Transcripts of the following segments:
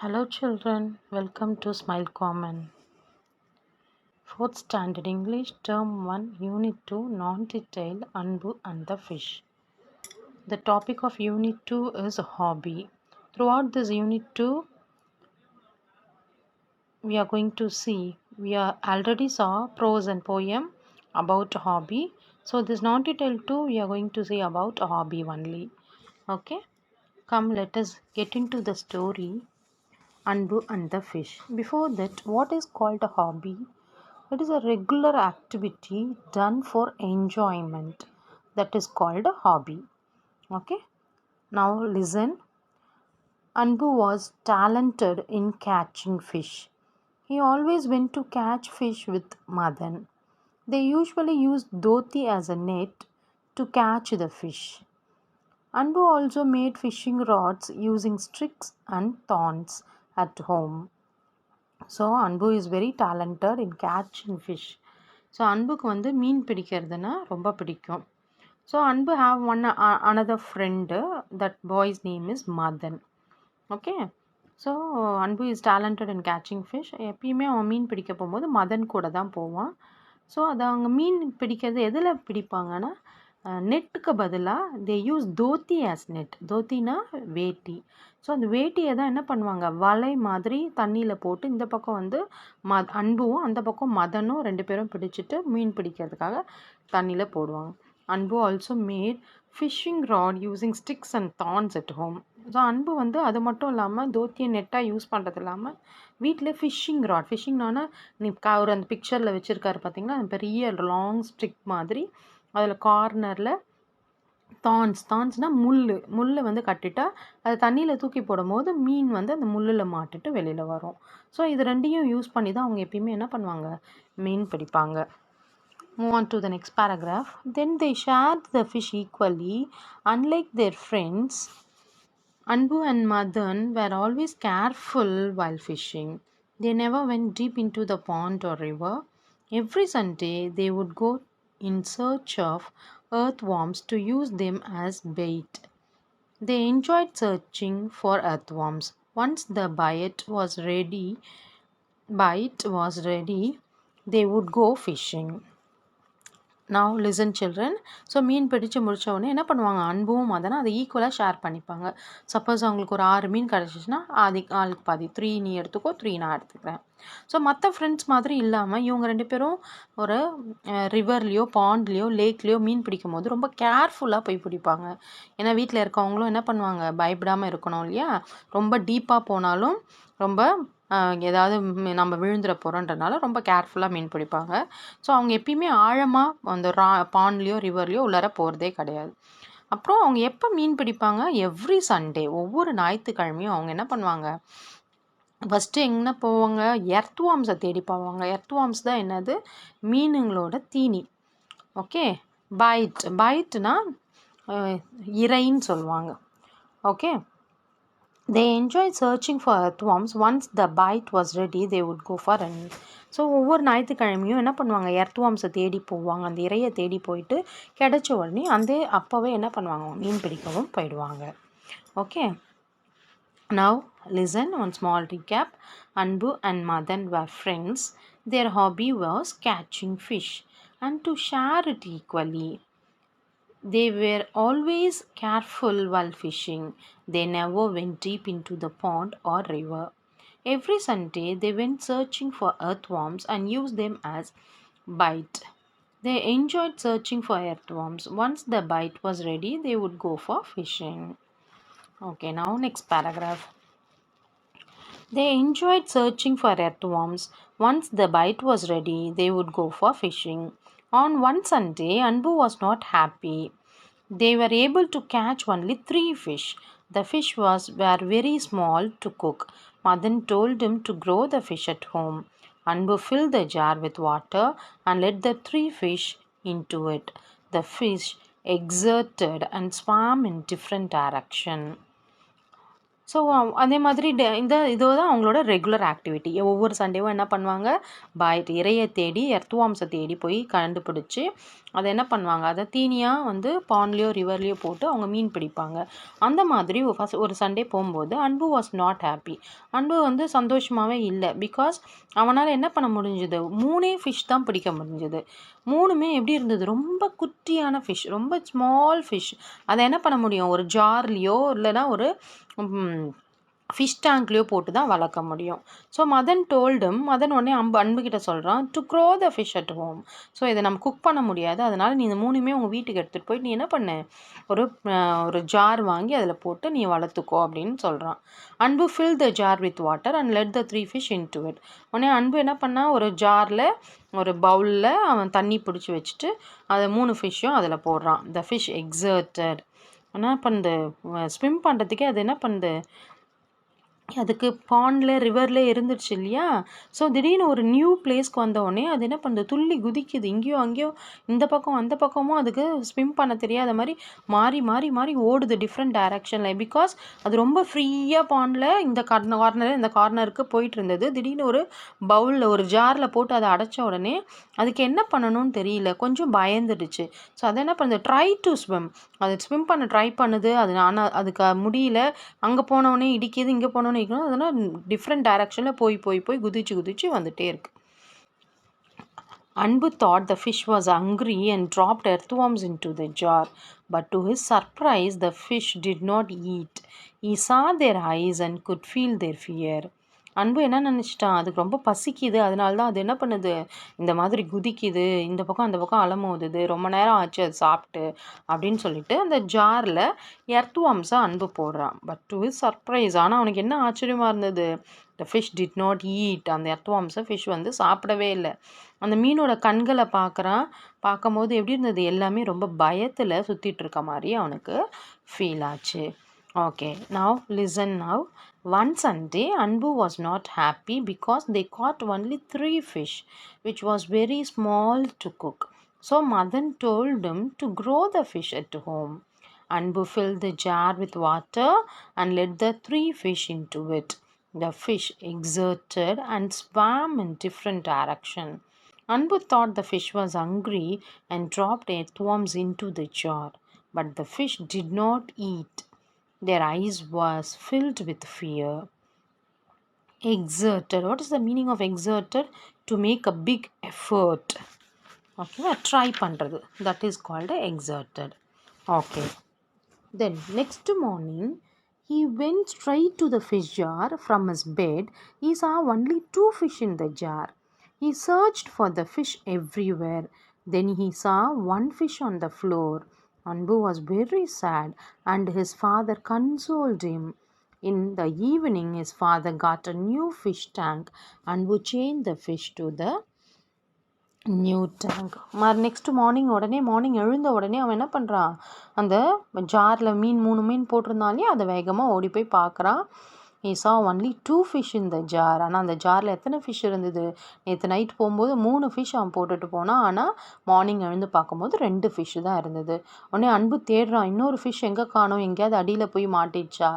Hello children, welcome to Smile Common. 4th Standard English Term 1 Unit 2 Non-Detailed ANBU and the Fish. The topic of Unit 2 is hobby. Throughout this Unit 2, we are going to see, we already saw prose and poem about hobby. So this non-detailed 2, we are going to see about hobby only. Okay, come let us get into the story. ANBU and the Fish. Before that, what is called a hobby? It is a regular activity done for enjoyment. That is called a hobby. Okay. Now listen. Anbu was talented in catching fish. He always went to catch fish with Madan. They usually used dhoti as a net to catch the fish. Anbu also made fishing rods using sticks and thorns at home. So Anbu is very talented in catching fish. So அன்புக்கு வந்து மீன் பிடிக்கிறதுனா ரொம்ப பிடிக்கும். So Anbu have another friend, that boy's name is Madan. Okay, so Anbu is talented in catching fish. எப்பயுமே அவன் மீன் பிடிக்க போகும்போது மதன் கூட தான் போவான். ஸோ அது அவங்க மீன் பிடிக்கிறது எதில் பிடிப்பாங்கன்னா, நெட்டுக்கு பதிலாக they use dhoti as net. தோத்தினா வேட்டி. ஸோ அந்த வேட்டியை தான் என்ன பண்ணுவாங்க, வலை மாதிரி தண்ணியில் போட்டு இந்த பக்கம் வந்து அன்புவும் அந்த பக்கம் மதனும் 2 பேரும் பிடிச்சிட்டு மீன் பிடிக்கிறதுக்காக தண்ணியில் போடுவாங்க. Anbu also made fishing rod using sticks and thorns at home. So Anbu வந்து அது மட்டும் இல்லாமல் தோத்தியை நெட்டாக யூஸ் பண்ணுறது இல்லாமல் வீட்டில் ஃபிஷ்ஷிங் ராட், ஃபிஷ்ஷிங்னா நீ ஒரு அந்த பிக்சரில் வச்சுருக்காரு பார்த்தீங்கன்னா, பெரிய லாங் ஸ்டிக் மாதிரி அதில் கார்னரில் தான்ஸ்னால் முள் வந்து கட்டிட்டா அது தண்ணியில் தூக்கி போடும்போது மீன் வந்து அந்த முள்ளில் மாட்டிட்டு வெளியில் வரும். ஸோ இது ரெண்டையும் யூஸ் பண்ணி தான் அவங்க எப்பயுமே என்ன பண்ணுவாங்க, மீன் பிடிப்பாங்க. Move on to the next paragraph. Then they shared the fish equally. Unlike their friends, Anbu and Madan were always careful while fishing. They never went deep into the pond or river. Every Sunday they would go in search of earthworms to use them as bait. They enjoyed searching for earthworms. Once the bite was ready, they would go fishing. Now listen children. So மீன் பிடிச்சு முடித்த உடனே என்ன பண்ணுவாங்க, அன்பும் மதனும் அதை ஈக்குவலாக share பண்ணிப்பாங்க. சப்போஸ் அவங்களுக்கு ஒரு 6 மீன் கிடச்சிச்சின்னா ஆளுக்கு பாதி, 3 நீ எடுத்துக்கோ, 3 நான் எடுத்துக்கிறேன். ஸோ மற்ற ஃப்ரெண்ட்ஸ் மாதிரி இல்லாமல் இவங்க 2 பேரும் ஒரு ரிவர்லேயோ பாண்ட்லேயோ லேக்லேயோ மீன் பிடிக்கும் போது ரொம்ப கேர்ஃபுல்லாக போய் பிடிப்பாங்க. ஏன்னா வீட்டில் இருக்கவங்களும் என்ன பண்ணுவாங்க, பயப்படாமல் இருக்கணும் இல்லையா. ரொம்ப டீப்பாக போனாலும் ரொம்ப ஏதாவது நம்ம விழுந்துட போகிறோன்றனால ரொம்ப கேர்ஃபுல்லாக மீன் பிடிப்பாங்க. ஸோ அவங்க எப்பயுமே ஆழமாக அந்த பாண்ட்லேயோ ரிவர்லேயோ உள்ளார போகிறதே கிடையாது. அப்புறம் அவங்க எப்போ மீன் பிடிப்பாங்க, எவ்ரி சண்டே, ஒவ்வொரு ஞாயிற்றுக்கிழமையும் அவங்க என்ன பண்ணுவாங்க, ஃபஸ்ட்டு எங்கே போவாங்க, எர்த்வார்ம்ஸை தேடி போவாங்க. எர்த்வார்ம்ஸ் தான் என்னது, மீனுங்களோட தீனி. ஓகே, பைட்னா இறைன்னு சொல்லுவாங்க. Okay, they enjoyed searching for earthworms. Once the bite was ready, they would go for running. So ஒவ்வொரு ஞாயிற்றுக்கிழமையும் என்ன பண்ணுவாங்க, எர்த்வார்ம்ஸை தேடி போவாங்க. அந்த இறையை தேடி போயிட்டு கிடைச்ச உடனே அப்போவே என்ன பண்ணுவாங்க, மீன் பிடிக்கவும் போயிடுவாங்க. Okay, now listen, one small recap. Anbu and Madan were friends. Their hobby was catching fish and to share it equally. They were always careful while fishing. They never went deep into the pond or river. Every Sunday they went searching for earthworms and used them as bait. They enjoyed searching for earthworms. Once the bite was ready, they would go for fishing. Okay, now next paragraph. They enjoyed searching for earthworms. Once the bite was ready, they would go for fishing. On one Sunday, Anbu was not happy. They were able to catch only 3 fish. The fish were very small to cook. Madan told him to grow the fish at home. Anbu filled the jar with water and let the 3 fish into it. The fish exerted and swam in different directions. So அதே மாதிரி இதுதான் அவங்களோட regular activity. ஒவ்வொரு சண்டேவும் என்ன பண்ணுவாங்க, இரையை தேடி எர்த்வார்ம்ஸை தேடி போய் கண்டுபிடிச்சி அதை என்ன பண்ணுவாங்க, அதை தீனியாக வந்து பாண்ட்லேயோ ரிவர்லேயோ போட்டு அவங்க மீன் பிடிப்பாங்க. அந்த மாதிரி ஒரு சண்டே போகும்போது அன்பு வாஸ் நாட் ஹாப்பி. அன்பு வந்து சந்தோஷமாகவே இல்லை. பிகாஸ் அவனால் என்ன பண்ண முடிஞ்சுது, 3 ஃபிஷ் தான் பிடிக்க முடிஞ்சுது. 3மே எப்படி இருந்தது, ரொம்ப குட்டியான ஃபிஷ், ரொம்ப ஸ்மால் ஃபிஷ். அதை என்ன பண்ண முடியும், ஒரு ஜார்லேயோ இல்லைனா ஒரு ஃபிஷ் டேங்க்லேயோ போட்டு தான் வளர்க்க முடியும். ஸோ மதன் மதன் உடனே அன்புக்கிட்ட சொல்கிறான், to grow the fish at home. So இதை நம்ம குக் பண்ண முடியாது, அதனால் நீ இந்த 3மே உங்கள் வீட்டுக்கு எடுத்துகிட்டு போய் நீ என்ன பண்ணு, ஒரு ஜார் வாங்கி அதில் போட்டு நீ வளர்த்துக்கோ அப்படின்னு சொல்கிறான். Anbu fill the jar with water and let the 3 fish into it. உடனே அன்பு என்ன பண்ணா, ஒரு ஜாரில் ஒரு பவுலில் அவன் தண்ணி பிடிச்சி வச்சுட்டு அதை 3 ஃபிஷ்ஷும் அதில் போடுறான். த ஃபிஷ் எக்ஸர்டட். என்ன பண்ணுது, ஸ்விம் பண்ணுறதுக்கே அது என்ன பண்ணுது, அதுக்கு பாண்டில் ரிவரில் இருந்துருச்சு இல்லையா. ஸோ திடீர்னு ஒரு நியூ பிளேஸ்க்கு வந்தோடனே அது என்ன பண்ணுது, துள்ளி குதிக்குது. இங்கேயோ அங்கேயோ இந்த பக்கம் அந்த பக்கமும் அதுக்கு ஸ்விம் பண்ண தெரியாத மாதிரி மாறி மாறி மாறி ஓடுது டிஃப்ரெண்ட் டைரக்ஷனில். பிகாஸ் அது ரொம்ப ஃப்ரீயாக பாண்டில் இந்த கார்னர் இந்த கார்னருக்கு போயிட்டு இருந்தது. திடீர்னு ஒரு பவுலில் ஒரு ஜாரில் போட்டு அதை அடைச்ச உடனே அதுக்கு என்ன பண்ணணும்னு தெரியல, கொஞ்சம் பயந்துடுச்சு. ஸோ அதை என்ன பண்ணுது, ட்ரை டு ஸ்விம். அது ஸ்விம் பண்ண ட்ரை பண்ணுது. அது ஆனால் அதுக்கு முடியல. அங்கே போனோடனே இடிக்குது, இங்கே போனோடனே இடிக்கணும். அதனால் டிஃப்ரெண்ட் டைரக்ஷனில் போய் போய் போய் குதிச்சு வந்துட்டே இருக்கு. Anbu thought the fish was hungry and dropped earthworms into the jar. But to his surprise, the fish did not eat. He saw their eyes and could feel their fear. அன்பு என்ன நினச்சிட்டான், அதுக்கு ரொம்ப பசிக்குது, அதனால தான் அது என்ன பண்ணுது, இந்த மாதிரி குதிக்குது, இந்த பக்கம் அந்த பக்கம் அலமோதுது, ரொம்ப நேரம் ஆச்சு அது சாப்பிட்டு அப்படின்னு சொல்லிட்டு அந்த ஜாரில் எர்த்வார்ம்ஸை அன்பு போடுறான். பட் டு ஹிஸ் சர்ப்ரைஸ், ஆனால் அவனுக்கு என்ன ஆச்சரியமாக இருந்தது, த ஃபிஷ் டிட் நாட் ஈட். அந்த எர்த்வார்ம்ஸை ஃபிஷ் வந்து சாப்பிடவே இல்லை. அந்த மீனோட கண்களை பார்க்கும்போது எப்படி இருந்தது, எல்லாமே ரொம்ப பயத்தில் சுற்றிட்டு இருக்க மாதிரி அவனுக்கு ஃபீல் ஆச்சு. Okay, now listen now. One Sunday, Anbu was not happy because they caught only 3 fish, which was very small to cook. So Madan told him to grow the fish at home. Anbu filled the jar with water and let the 3 fish into it. The fish exerted and swam in different directions. Anbu thought the fish was hungry and dropped earthworms into the jar, but the fish did not eat. Their eyes was filled with fear. Exerted. What is the meaning of exerted? To make a big effort. Okay, try பண்றது. That is called exerted. Okay. Then next morning, he went straight to the fish jar. From his bed, he saw only 2 fish in the jar. He searched for the fish everywhere. Then he saw 1 fish on the floor. Anbu was very sad and his father consoled him. In the evening, his father got a new fish tank. Anbu changed the fish to the new tank. Next morning எழுந்த உடனே அவன் என்ன பண்ணுறான், அந்த ஜாரில் மீன் 3 மீன் போட்டிருந்தாலே அதை வேகமாக ஓடி போய் பார்க்குறான். he saw only 2 fish in the jar. ஆனால் அந்த ஜாரில் எத்தனை ஃபிஷ் இருந்தது, நேற்று நைட் போகும்போது 3 ஃபிஷ் அவன் போட்டுட்டு போனான். ஆனால் மார்னிங் எழுந்து பார்க்கும்போது 2 ஃபிஷ்ஷு தான் இருந்தது. உடனே அன்பு தேடுறான், இன்னொரு ஃபிஷ் எங்கே காணோம், எங்கேயாவது அடியில் போய் மாட்டிடுச்சா.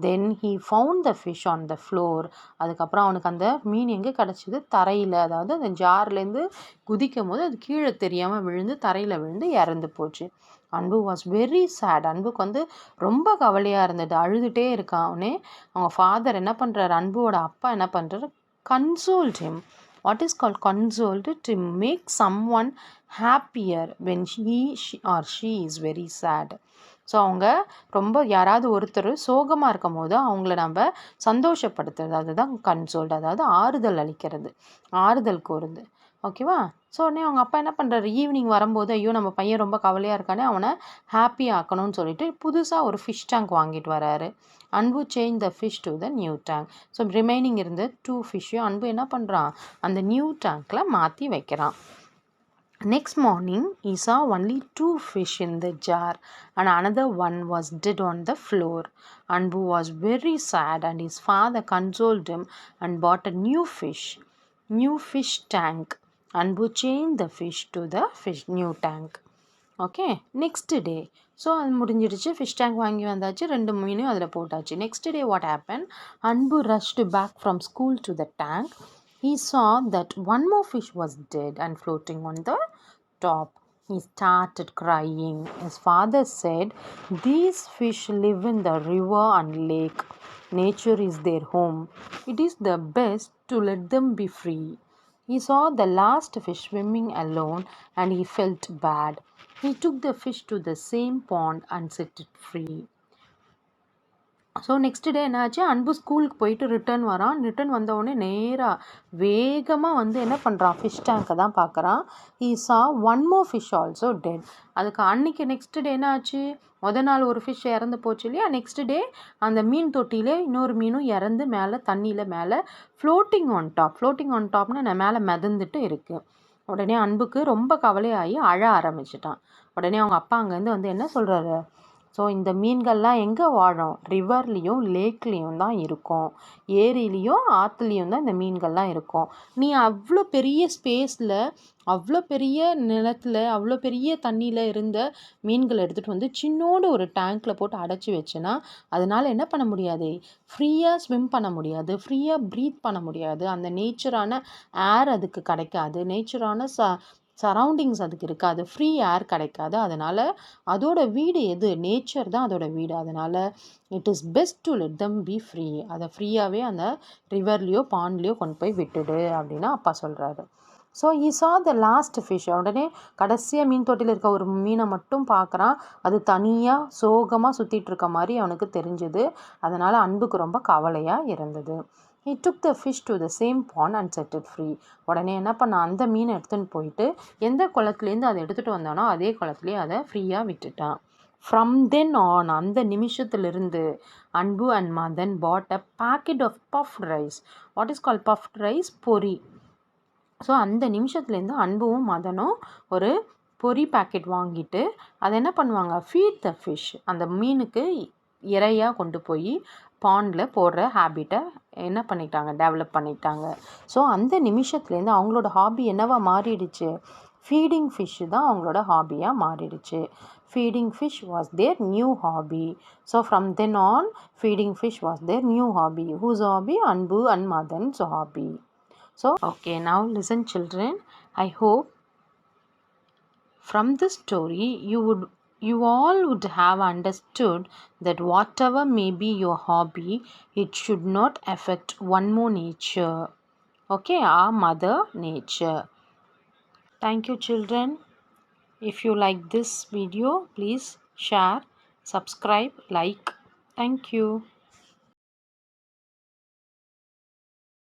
தென் he found the fish on the floor. அதுக்கப்புறம் அவனுக்கு அந்த மீன் எங்கே கிடச்சிது, தரையில். அதாவது அந்த ஜார்லேருந்து குதிக்கும் போது அது கீழே தெரியாமல் விழுந்து தரையில் விழுந்து இறந்து போச்சு. அன்பு வாஸ் வெரி சேட். அன்புக்கு வந்து ரொம்ப கவலையாக இருந்தது, அழுதுகிட்டே இருக்கான். அவனே அவங்க ஃபாதர் என்ன பண்ணுறாரு, அன்புவோட அப்பா என்ன பண்ணுறாரு, consoled him. What is called consoled, to make someone happier when he or she is very sad. So அவங்க ரொம்ப யாராவது ஒருத்தர் சோகமாக இருக்கும் போது அவங்கள நம்ம சந்தோஷப்படுத்துறது, அதுதான் கன்சோல்டு. அதாவது ஆறுதல் அளிக்கிறது, ஆறுதல் கூறுது. ஓகேவா. ஸோ உடனே அவங்க அப்பா என்ன பண்ணுறாரு, ஈவினிங் வரும்போது ஐயோ நம்ம பையன் ரொம்ப கவலையாக இருக்கானே, அவனை ஹாப்பி ஆக்கணும்னு சொல்லிட்டு புதுசாக ஒரு ஃபிஷ் டேங்க் வாங்கிட்டு வராரு. அன்பு change the fish to the new tank. So remaining இருந்த 2 ஃபிஷ்ஷையும் அன்பு என்ன பண்ணுறான், அந்த நியூ டேங்க்கில் மாற்றி வைக்கிறான். Next morning, he saw only 2 fish in the jar and another one was dead on the floor. Anbu was very sad and his father consoled him and bought a new fish tank. Anbu changed the fish to the new tank. Okay, next day. So அது முடிஞ்சிடுச்சு. Fish tank வாங்கி வந்தாச்சு. 2 மீனையும் அதில் போட்டாச்சு. Next day what happen? Anbu rushed back from school to the tank. He saw that one more fish was dead and floating on the top. He started crying. His father said, "These fish live in the river and lake. Nature is their home. It is the best to let them be free." He saw the last fish swimming alone and he felt bad. He took the fish to the same pond and set it free. So next day என்னாச்சு? அன்பு ஸ்கூலுக்கு போயிட்டு return வரான். Return வந்தவுடனே நேராக வேகமாக வந்து என்ன பண்ணுறான்? ஃபிஷ் டேங்கை தான் பார்க்குறான். He saw one more fish also dead. அதுக்கு அன்னைக்கு நெக்ஸ்ட் டே என்ன ஆச்சு? நாள் ஒரு ஃபிஷ் இறந்து போச்சு இல்லையா? நெக்ஸ்ட் டே அந்த மீன் தொட்டியிலே இன்னொரு மீனும் இறந்து மேலே தண்ணியில் மேலே floating on top. Floating on டாப்னு மேலே மிதந்துட்டு இருக்குது. உடனே அன்புக்கு ரொம்ப கவலையாகி அழ ஆரம்பிச்சிட்டான். உடனே அவங்க அப்பா அங்கேருந்து வந்து என்ன சொல்கிறாரு? ஸோ இந்த மீன்கள்லாம் எங்கே வாழும்? ரிவர்லேயும் லேக்லேயும் தான் இருக்கும். ஏரியிலையும் ஆற்றுலையும் தான் இந்த மீன்கள்லாம் இருக்கும். நீ அவ்வளோ பெரிய ஸ்பேஸில், அவ்வளோ பெரிய நிலத்தில், அவ்வளோ பெரிய தண்ணியில் இருந்த மீன்களை எடுத்துகிட்டு வந்து சின்னோடு ஒரு டேங்க்கில் போட்டு அடைச்சி வச்சுன்னா அதனால் என்ன பண்ண முடியாது? ஃப்ரீயாக ஸ்விம் பண்ண முடியாது, ஃப்ரீயாக ப்ரீத் பண்ண முடியாது. அந்த நேச்சரான ஏர் அதுக்கு கிடைக்காது, நேச்சரான சரௌண்டிங்ஸ் அதுக்கு இருக்காது, ஃப்ரீ ஏர் கிடைக்காது. அதனால் அதோட வீடு எது? நேச்சர் தான் அதோட வீடு. அதனால் it is best to let them B free. அதை ஃப்ரீயாகவே அந்த ரிவர்லேயோ பாண்ட்லேயோ கொண்டு போய் விட்டுடு அப்படின்னு அப்பா சொல்கிறாரு. ஸோ ஈ சா த லாஸ்ட் ஃபிஷ். உடனே கடைசியாக மீன் தொட்டியில் இருக்க ஒரு மீனை மட்டும் பார்க்குறான். அது தனியாக சோகமாக சுற்றிட்டு இருக்க மாதிரி அவனுக்கு தெரிஞ்சுது. அதனால் அன்புக்கு ரொம்ப கவலையாக இருந்தது. He took the fish to the same pond and set it free. உடனே என்ன பண்ணான்? அந்த மீனை எடுத்துன்னு போயிட்டு எந்த குளத்துலேருந்து அதை எடுத்துகிட்டு வந்தானோ அதே குளத்துலேயே அதை ஃப்ரீயாக விட்டுட்டான். ஃப்ரம் தென் ஆன், அந்த நிமிஷத்துலேருந்து Anbu and Madhan bought a packet of puffed rice. What is call puffed rice? பொரி. ஸோ அந்த நிமிஷத்துலேருந்து அன்பும் மதனும் ஒரு பொரி பேக்கெட் வாங்கிட்டு அதை என்ன பண்ணுவாங்க? Feed the fish. அந்த மீனுக்கு இறையாக கொண்டு போய் பாண்டில் போடுற ஹேபிட்டை என்ன பண்ணிட்டாங்க? டெவலப் பண்ணிட்டாங்க. ஸோ அந்த நிமிஷத்துலேருந்து அவங்களோட ஹாபி என்னவா மாறிடுச்சு? ஃபீடிங் ஃபிஷ்ஷு தான் அவங்களோட ஹாபியாக மாறிடுச்சு. Feeding fish was their new hobby. So from then on feeding fish was their new hobby. Whose hobby? Anbu and Madan's hobby. So, okay, now listen children. I hope from this story you all would have understood that whatever may be your hobby, it should not affect one more nature. Okay, our mother nature. Thank you children. If you like this video, please share, subscribe, like. Thank you.